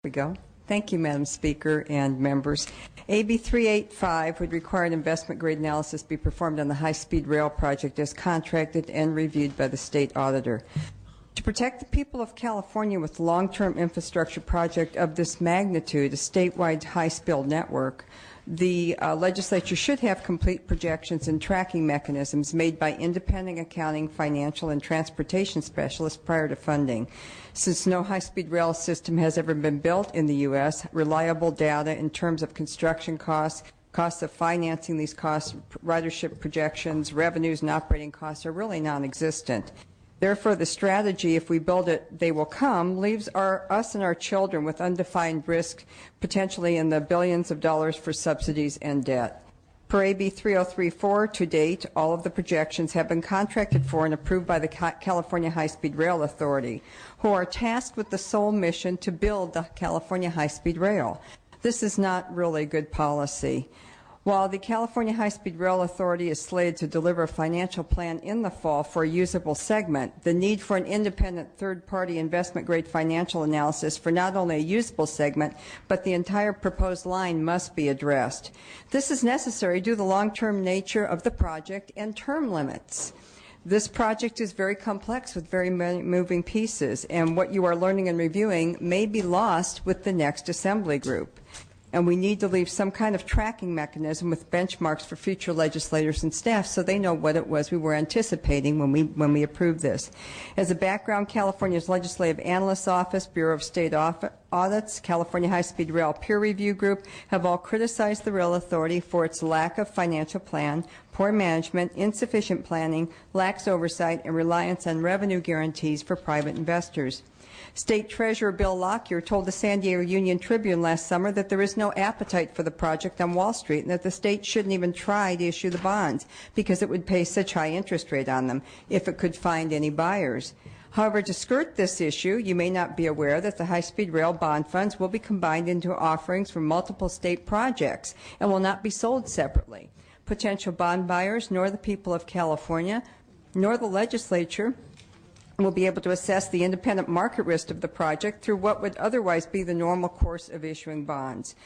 we go. Thank you, Madam Speaker and members. AB 385 would require an investment-grade analysis be performed on the high-speed rail project as contracted and reviewed by the state auditor. To protect the people of California with long-term infrastructure project of this magnitude, a statewide high-speed network, the legislature should have complete projections and tracking mechanisms made by independent accounting, financial, and transportation specialists prior to funding. Since no high-speed rail system has ever been built in the U.S., reliable data in terms of construction costs, costs of financing these costs, ridership projections, revenues, and operating costs are really non-existent. Therefore, the strategy, if we build it, they will come, leaves us and our children with undefined risk, potentially in the billions of dollars for subsidies and debt. Per AB 3034, to date, all of the projections have been contracted for and approved by the California High-Speed Rail Authority, who are tasked with the sole mission to build the California High-Speed Rail. This is not really good policy. While the California High-Speed Rail Authority is slated to deliver a financial plan in the fall for a usable segment, the need for an independent third-party investment-grade financial analysis for not only a usable segment, but the entire proposed line must be addressed. This is necessary due to the long-term nature of the project and term limits. This project is very complex with very many moving pieces, and what you are learning and reviewing may be lost with the next assembly group. And we need to leave some kind of tracking mechanism with benchmarks for future legislators and staff so they know what it was we were anticipating when we approved this. As a background, California's Legislative Analyst's Office, Bureau of State Audits, California High-Speed Rail Peer Review Group have all criticized the Rail Authority for its lack of financial plan, poor management, insufficient planning, lax oversight, and reliance on revenue guarantees for private investors. State Treasurer Bill Lockyer told the San Diego Union Tribune last summer that there is no appetite for the project on Wall Street and that the state shouldn't even try to issue the bonds because it would pay such high interest rate on them if it could find any buyers. However, to skirt this issue, you may not be aware that the high-speed rail bond funds will be combined into offerings from multiple state projects and will not be sold separately. Potential bond buyers, nor the people of California, nor the legislature will be able to assess the independent market risk of the project through what would otherwise be the normal course of issuing bonds.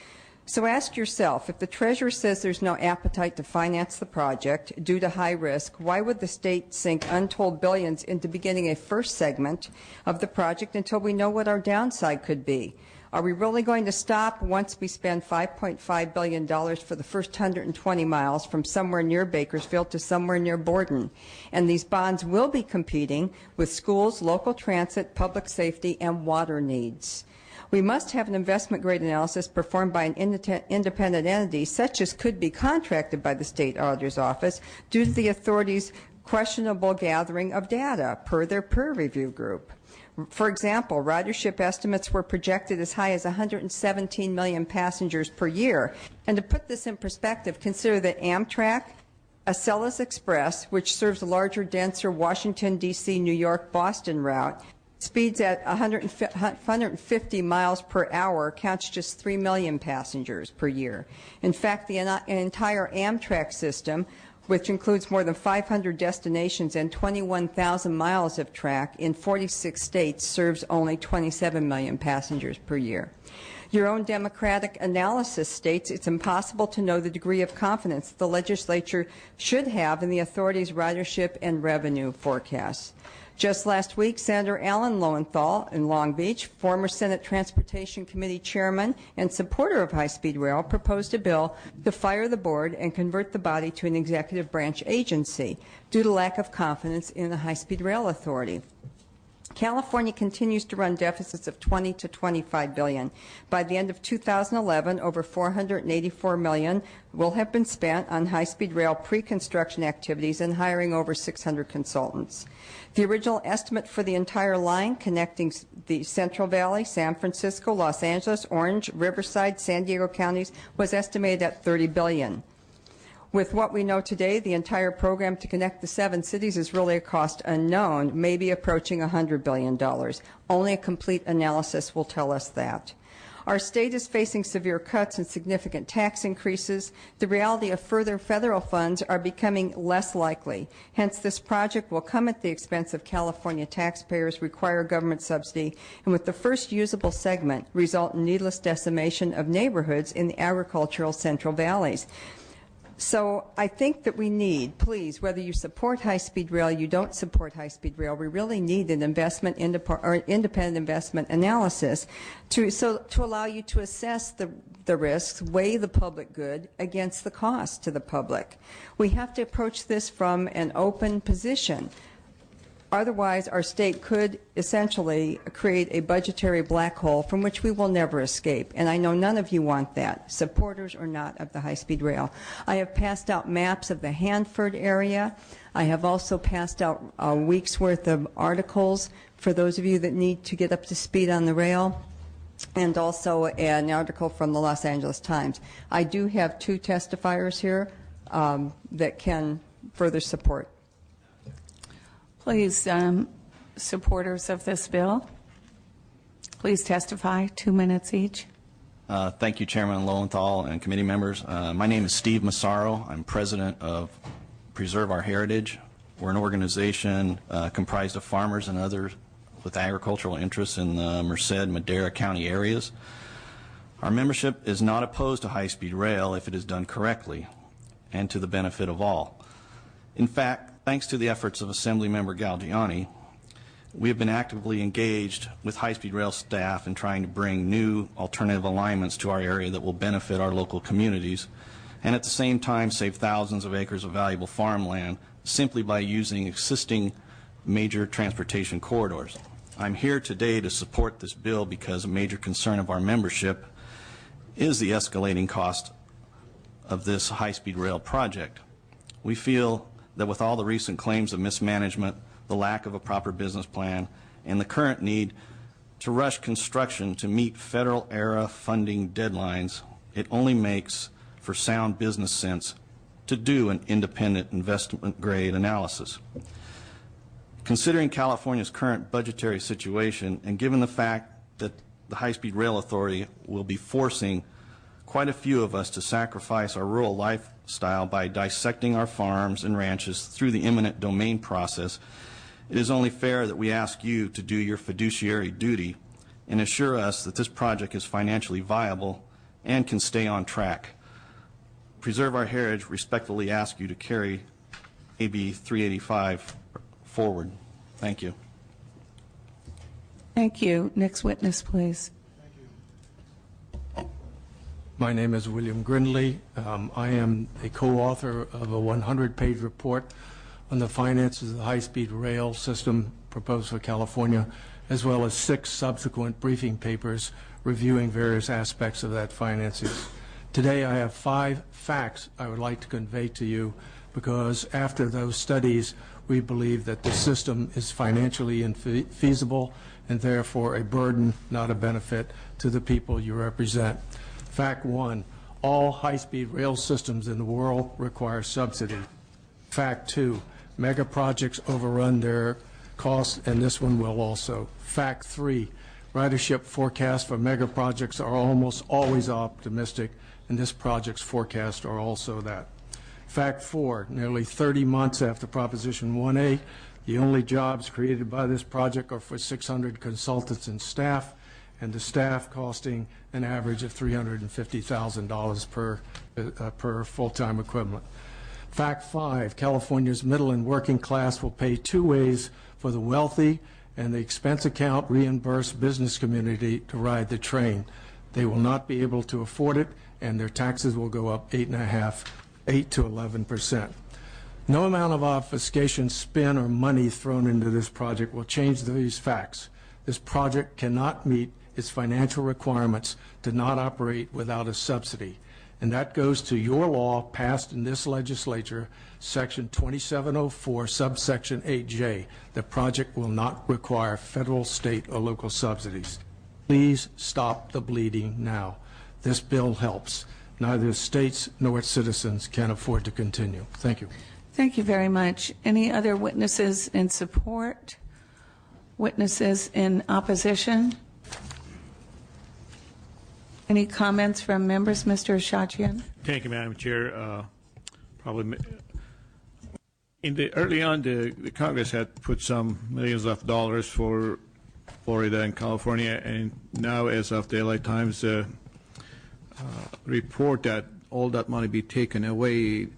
So ask yourself, if the Treasurer says there's no appetite to finance the project due to high risk, why would the state sink untold billions into beginning a first segment of the project until we know what our downside could be? Are we really going to stop once we spend $5.5 billion for the first 120 miles from somewhere near Bakersfield to somewhere near Borden? And these bonds will be competing with schools, local transit, public safety, and water needs. We must have an investment-grade analysis performed by an independent entity, such as could be contracted by the State Auditor's Office, due to the authority's questionable gathering of data per their peer review group. For example, ridership estimates were projected as high as 117 million passengers per year. And to put this in perspective, consider that Amtrak, Acela's Express, which serves a larger, denser Washington, D.C., New York, Boston route, speeds at 150 miles per hour, counts just 3 million passengers per year. In fact, the entire Amtrak system, which includes more than 500 destinations and 21,000 miles of track in 46 states, serves only 27 million passengers per year. Your own democratic analysis states it's impossible to know the degree of confidence the legislature should have in the authority's ridership and revenue forecasts. Just last week, Senator Alan Lowenthal in Long Beach, former Senate Transportation Committee chairman and supporter of high-speed rail, proposed a bill to fire the board and convert the body to an executive branch agency due to lack of confidence in the high-speed rail authority. California continues to run deficits of 20 to 25 billion. By the end of 2011, over 484 million will have been spent on high-speed rail pre-construction activities and hiring over 600 consultants. The original estimate for the entire line connecting the Central Valley, San Francisco, Los Angeles, Orange, Riverside, San Diego counties was estimated at 30 billion. With what we know today, the entire program to connect the 7 cities is really a cost unknown, maybe approaching $100 billion. Only a complete analysis will tell us that. Our state is facing severe cuts and significant tax increases. The reality of further federal funds are becoming less likely. Hence, this project will come at the expense of California taxpayers, require government subsidy, and with the first usable segment, result in needless decimation of neighborhoods in the agricultural Central Valleys. So I think that we need, please, whether you support high-speed rail, you don't support high-speed rail, we really need an independent investment analysis to allow you to assess the risks, weigh the public good against the cost to the public. We have to approach this from an open position. Otherwise, our state could essentially create a budgetary black hole from which we will never escape. And I know none of you want that, supporters or not of the high-speed rail. I have passed out maps of the Hanford area. I have also passed out a week's worth of articles for those of you that need to get up to speed on the rail, and also an article from the Los Angeles Times. I do have two testifiers here that can further support. Please, supporters of this bill, please testify, 2 minutes each. Thank you, Chairman Lowenthal and committee members. My name is Steve Massaro. I'm president of Preserve Our Heritage. We're an organization comprised of farmers and others with agricultural interests in the Merced, Madera County areas. Our membership is not opposed to high-speed rail if it is done correctly and to the benefit of all. In fact, thanks to the efforts of Assemblymember Galgiani, we have been actively engaged with high-speed rail staff in trying to bring new alternative alignments to our area that will benefit our local communities and at the same time save thousands of acres of valuable farmland simply by using existing major transportation corridors. I'm here today to support this bill because a major concern of our membership is the escalating cost of this high-speed rail project. We feel that with all the recent claims of mismanagement, the lack of a proper business plan, and the current need to rush construction to meet federal-era funding deadlines, it only makes for sound business sense to do an independent investment-grade analysis. Considering California's current budgetary situation, and given the fact that the High-Speed Rail Authority will be forcing quite a few of us to sacrifice our rural lifestyle by dissecting our farms and ranches through the eminent domain process, it is only fair that we ask you to do your fiduciary duty and assure us that this project is financially viable and can stay on track. Preserve Our Heritage respectfully ask you to carry AB 385 forward. Thank you. Thank you. Next witness, please. My name is William Grindley. I am a co-author of a 100-page report on the finances of the high-speed rail system proposed for California, as well as 6 subsequent briefing papers reviewing various aspects of that finances. Today I have 5 facts I would like to convey to you because after those studies we believe that the system is financially infeasible and therefore a burden, not a benefit, to the people you represent. Fact 1, all high-speed rail systems in the world require subsidy. Fact 2, mega projects overrun their costs, and this one will also. Fact 3, ridership forecasts for mega projects are almost always optimistic, and this project's forecasts are also that. Fact 4, nearly 30 months after Proposition 1A, the only jobs created by this project are for 600 consultants and staff, and the staff costing an average of $350,000 per full-time equivalent. Fact 5, California's middle and working class will pay 2 ways for the wealthy and the expense account reimbursed business community to ride the train. They will not be able to afford it, and their taxes will go up 8 to 11%. No amount of obfuscation, spin, or money thrown into this project will change these facts. This project cannot meet its financial requirements to not operate without a subsidy. And that goes to your law passed in this legislature, Section 2704, subsection 8J. The project will not require federal, state, or local subsidies. Please stop the bleeding now. This bill helps. Neither states nor its citizens can afford to continue. Thank you. Thank you very much. Any other witnesses in support? Witnesses in opposition? Any comments from members? Mr. Ashajian? Thank you, Madam Chair. Probably early on, the Congress had put some millions of dollars for Florida and California, and now, as of the LA Times report that all that money be taken away,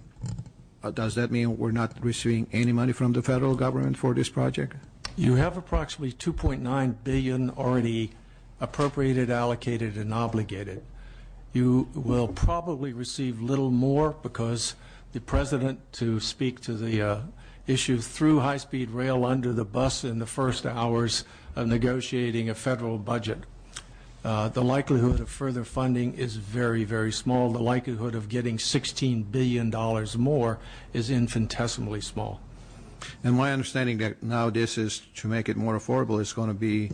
does that mean we're not receiving any money from the federal government for this project? You have approximately $2.9 billion already appropriated, allocated, and obligated. You will probably receive little more because the president, to speak to the issue, threw high-speed rail under the bus in the first hours of negotiating a federal budget. The likelihood of further funding is very, very small. The likelihood of getting $16 billion more is infinitesimally small. And my understanding that now this is, to make it more affordable, is going to be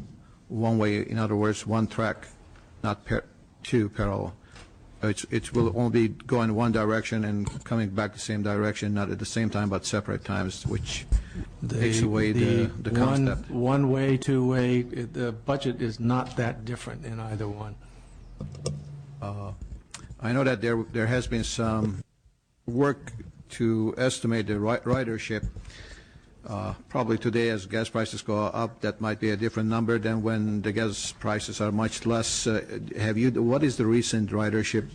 one way, in other words, one track, not two parallel. It will only be going one direction and coming back the same direction, not at the same time, but separate times, which takes away the concept. One way, two way, the budget is not that different in either one. I know that there has been some work to estimate the ridership. Probably today, as gas prices go up, that might be a different number than when the gas prices are much less. What is the recent ridership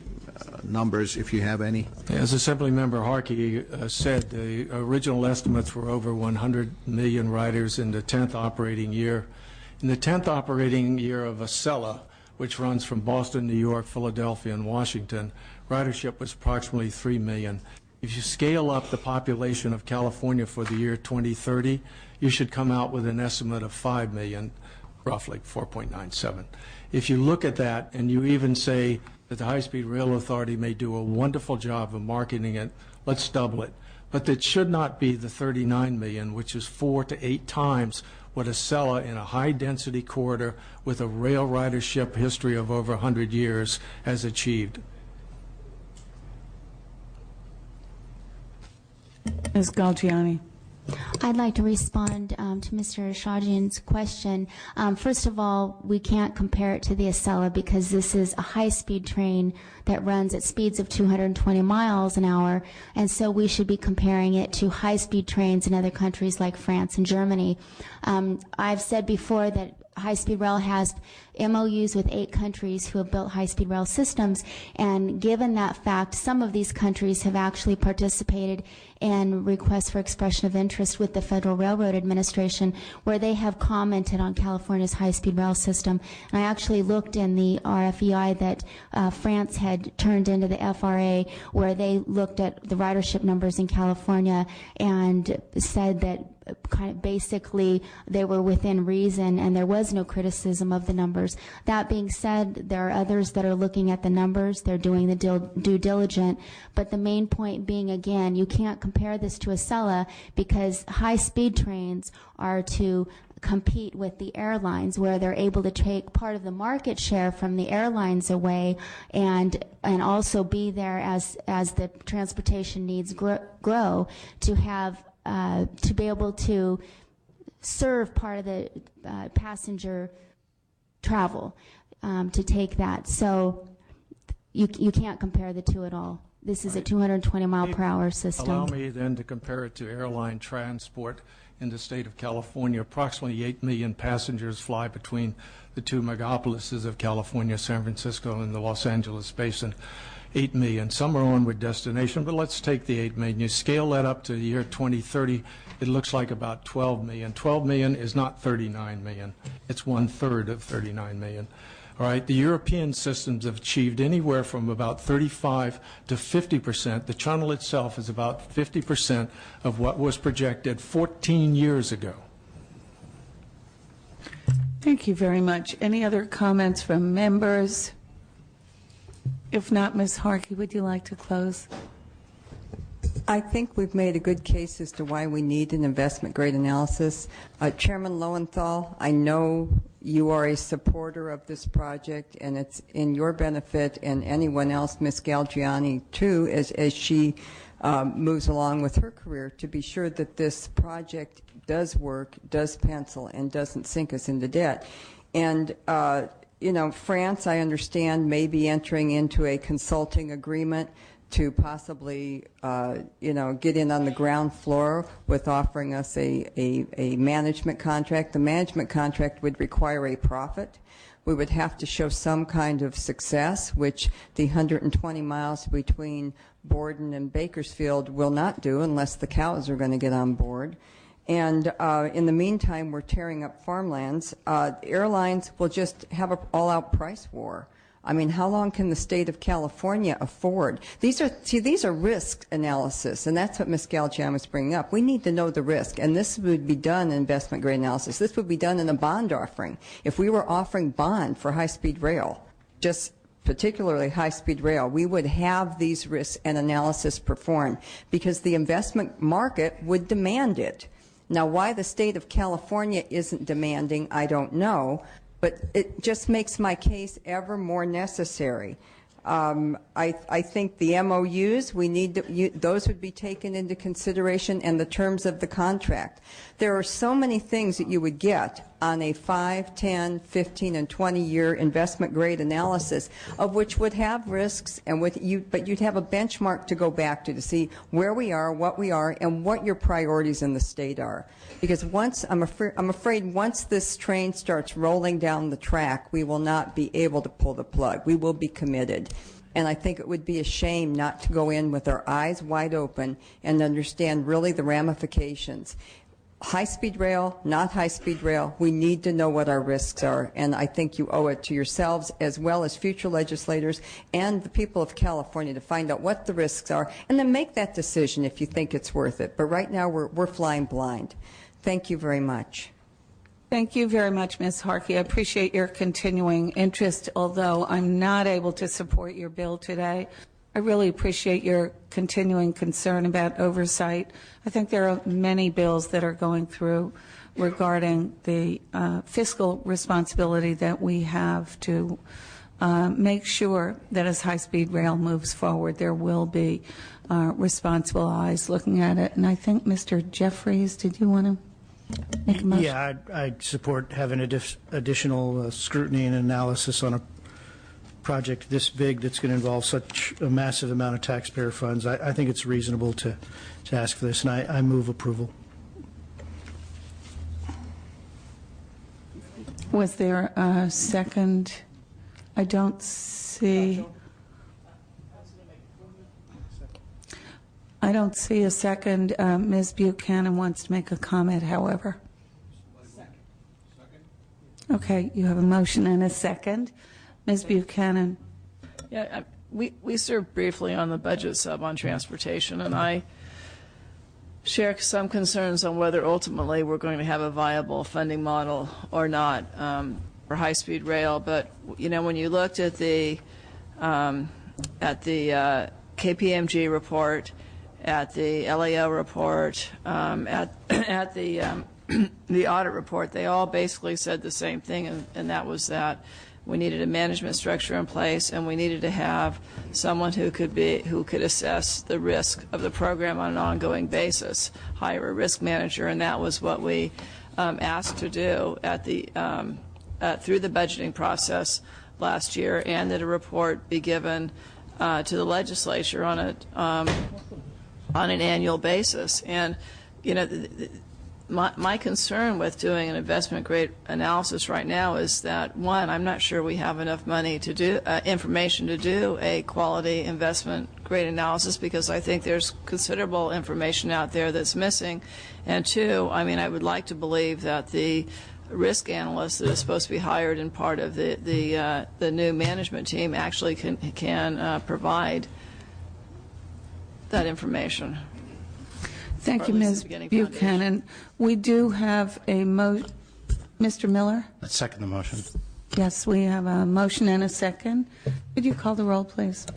numbers, if you have any? As Assembly Member Harkey said, the original estimates were over 100 million riders in the 10th operating year. In the 10th operating year of Acela, which runs from Boston, New York, Philadelphia, and Washington, ridership was approximately 3 million. If you scale up the population of California for the year 2030, you should come out with an estimate of 5 million, roughly 4.97. If you look at that and you even say that the High-Speed Rail Authority may do a wonderful job of marketing it, let's double it. But it should not be the 39 million, which is 4 to 8 times what Acela in a high-density corridor with a rail ridership history of over 100 years has achieved. Ms. Galgiani. I'd like to respond to Mr. Ashajian's question. First of all, we can't compare it to the Acela because this is a high-speed train that runs at speeds of 220 miles an hour, and so we should be comparing it to high-speed trains in other countries like France and Germany. I've said before that high-speed rail has MOUs with 8 countries who have built high-speed rail systems, and given that fact, some of these countries have actually participated in requests for expression of interest with the Federal Railroad Administration, where they have commented on California's high-speed rail system. And I actually looked in the RFEI that France had turned into the FRA, where they looked at the ridership numbers in California and said that kind of basically they were within reason and there was no criticism of the numbers. That being said, there are others that are looking at the numbers. They're doing the due diligence. But the main point being, again, you can't compare this to Acela because high-speed trains are to compete with the airlines, where they're able to take part of the market share from the airlines away and also be there as the transportation needs grow to have to be able to serve part of the passenger travel to take that. So you can't compare the two at all. This is a 220 mile per hour system. Allow me then to compare it to airline transport in the state of California. Approximately 8 million passengers fly between the two megapolises of California, San Francisco and the Los Angeles basin. 8 million. Some are onward destination, but let's take the 8 million. You scale that up to the year 2030, it looks like about 12 million. 12 million is not 39 million. It's 1/3 of 39 million. All right, the European systems have achieved anywhere from about 35 to 50%. The channel itself is about 50% of what was projected 14 years ago. Thank you very much. Any other comments from members? If not, Ms. Harkey, would you like to close? I think we've made a good case as to why we need an investment grade analysis. Chairman Lowenthal, I know you are a supporter of this project, and it's in your benefit and anyone else, Ms. Galgiani, too, as she moves along with her career, to be sure that this project does work, does pencil, and doesn't sink us into debt. And France, I understand, may be entering into a consulting agreement to possibly, get in on the ground floor with offering us a management contract. The management contract would require a profit. We would have to show some kind of success, which the 120 miles between Borden and Bakersfield will not do unless the cows are going to get on board. And in the meantime, we're tearing up farmlands. Airlines will just have an all-out price war. I mean, how long can the state of California afford? These are risk analysis, and that's what Ms. Galgian was bringing up. We need to know the risk, and this would be done in investment grade analysis. This would be done in a bond offering. If we were offering bond for high-speed rail, just particularly high-speed rail, we would have these risks and analysis performed because the investment market would demand it. Now, why the state of California isn't demanding, I don't know, but it just makes my case ever more necessary. I think the MOUs, those would be taken into consideration, and the terms of the contract. There are so many things that you would get on a 5, 10, 15, and 20-year investment grade analysis, of which would have risks, but you'd have a benchmark to go back to see where we are, what we are, and what your priorities in the state are. Because I'm afraid once this train starts rolling down the track, we will not be able to pull the plug. We will be committed. And I think it would be a shame not to go in with our eyes wide open and understand really the ramifications. High-speed rail, not high-speed rail, we need to know what our risks are, and I think you owe it to yourselves as well as future legislators and the people of California to find out what the risks are and then make that decision if you think it's worth it. But right now we're flying blind. Thank you very much. Thank you very much, Ms. Harkey. I appreciate your continuing interest, although I'm not able to support your bill today. I really appreciate your continuing concern about oversight. I think there are many bills that are going through regarding the fiscal responsibility that we have to make sure that as high-speed rail moves forward, there will be responsible eyes looking at it. And I think, Mr. Jeffries, did you want to make a motion? Yeah, I'd support having additional scrutiny and analysis on a project this big that's going to involve such a massive amount of taxpayer funds. I think it's reasonable to ask for this, and I move approval. Was there a second? I don't see. I don't see a second. Ms. Buchanan wants to make a comment, however. Okay, you have a motion and a second. Ms. Buchanan. Yeah, we served briefly on the budget sub on transportation, and I share some concerns on whether ultimately we're going to have a viable funding model or not for high-speed rail. But when you looked at the KPMG report, at the LAO report, at the audit report, they all basically said the same thing, and that was that we needed a management structure in place, and we needed to have someone who could assess the risk of the program on an ongoing basis, hire a risk manager, and that was what we asked to do at the through the budgeting process last year, and that a report be given to the legislature on an annual basis. And my concern with doing an investment grade analysis right now is that, one, I'm not sure we have enough money to do information to do a quality investment grade analysis, because I think there's considerable information out there that's missing. And two, I mean, I would like to believe that the risk analyst that is supposed to be hired in part of the new management team actually can provide that information. Thank you, Ms. Buchanan. We do have a Mr. Miller? I'd second the motion. Yes, we have a motion and a second. Could you call the roll, please?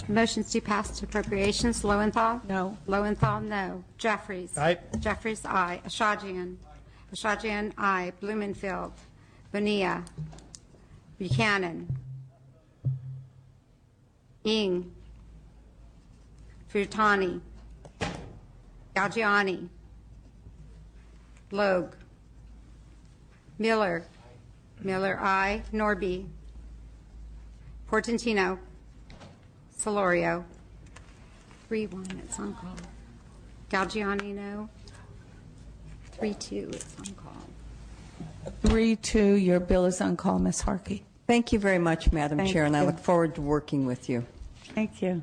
Motions to pass appropriations. Lowenthal? No. Lowenthal, no. Jeffries? Aye. Jeffries, aye. Ashajian? Ashajian, aye. Blumenfield? Bonilla? Buchanan? Ing? Frutani? Galgiani? Logue? Miller? Miller, aye. Norby? Portantino. Solorio. 3-1, it's on call. Galgiani, no. 3-2, it's on call. 3-2, your bill is on call, Ms. Harkey. Thank you very much, Madam Thank Chair, and I you. look forward to working with you. Thank you.